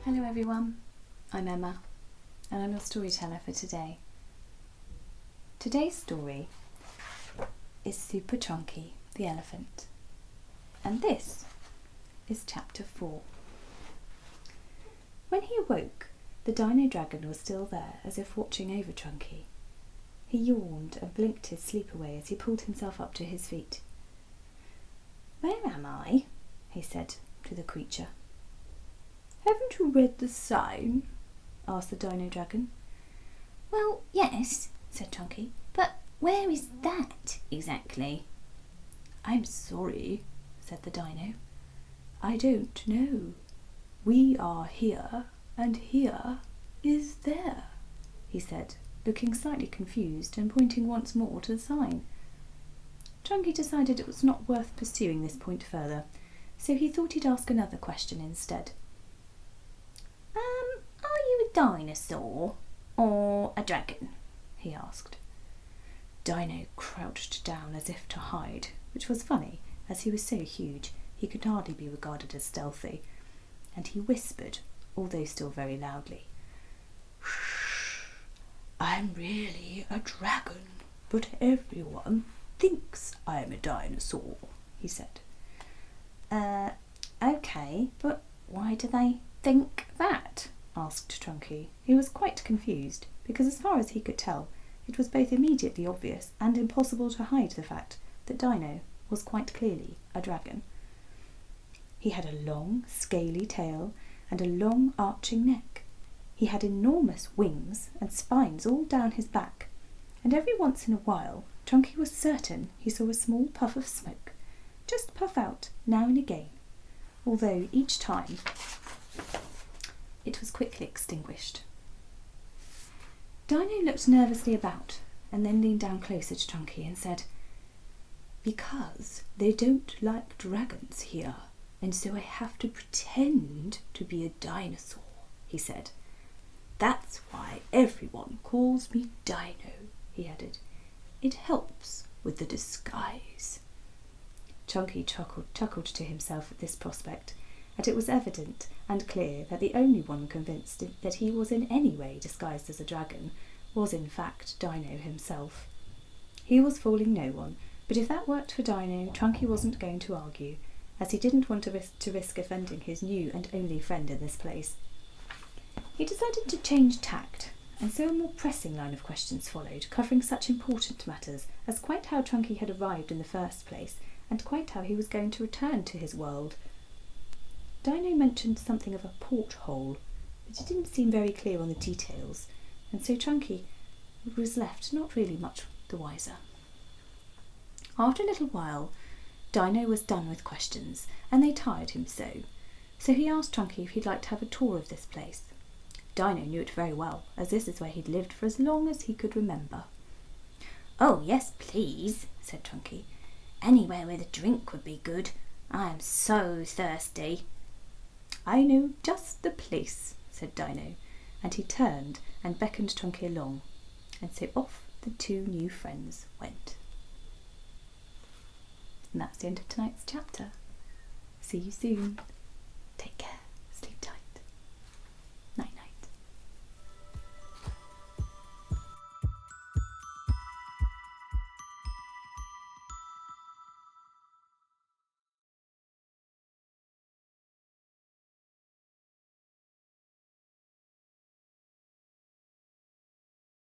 Hello everyone, I'm Emma and I'm your storyteller for today. Today's story is Super Trunky the Elephant, and this is chapter 4. When he awoke, the Dino Dragon was still there as if watching over Trunky. He yawned and blinked his sleep away as he pulled himself up to his feet. "Where am I?" he said to the creature. "Haven't you read the sign?" asked the Dino Dragon. "Well, yes," said Trunky, "but where is that exactly?" "I'm sorry," said the Dino. "I don't know. We are here, and here is there," he said, looking slightly confused and pointing once more to the sign. Trunky decided it was not worth pursuing this point further, so he thought he'd ask another question instead. Are you a dinosaur or a dragon?" he asked. Dino crouched down as if to hide, which was funny, as he was so huge he could hardly be regarded as stealthy, and he whispered, although still very loudly, "Shh! I'm really a dragon, but everyone thinks I'm a dinosaur," he said. Okay, but why do they think that?" asked Trunky. He was quite confused, because as far as he could tell, it was both immediately obvious and impossible to hide the fact that Dino was quite clearly a dragon. He had a long, scaly tail and a long, arching neck. He had enormous wings and spines all down his back, and every once in a while Trunky was certain he saw a small puff of smoke just puff out now and again, although each time it was quickly extinguished. Dino looked nervously about and then leaned down closer to Trunky and said, "Because they don't like dragons here, and so I have to pretend to be a dinosaur," he said. "That's why everyone calls me Dino," he added. "It helps with the disguise." Trunky chuckled to himself at this prospect, and it was evident and clear that the only one convinced that he was in any way disguised as a dragon was in fact Dino himself. He was fooling no one, but if that worked for Dino, Trunky wasn't going to argue, as he didn't want to risk offending his new and only friend in this place. He decided to change tact, and so a more pressing line of questions followed, covering such important matters as quite how Trunky had arrived in the first place, and quite how he was going to return to his world. Dino mentioned something of a porthole, but it didn't seem very clear on the details, and so Trunky was left not really much the wiser. After a little while, Dino was done with questions, and they tired him so he asked Trunky if he'd like to have a tour of this place. Dino knew it very well, as this is where he'd lived for as long as he could remember. "Oh, yes, please," said Trunky. "Anywhere with a drink would be good. I am so thirsty." "I know just the place," said Dino, and he turned and beckoned Trunky along, and so off the two new friends went. And that's the end of tonight's chapter. See you soon.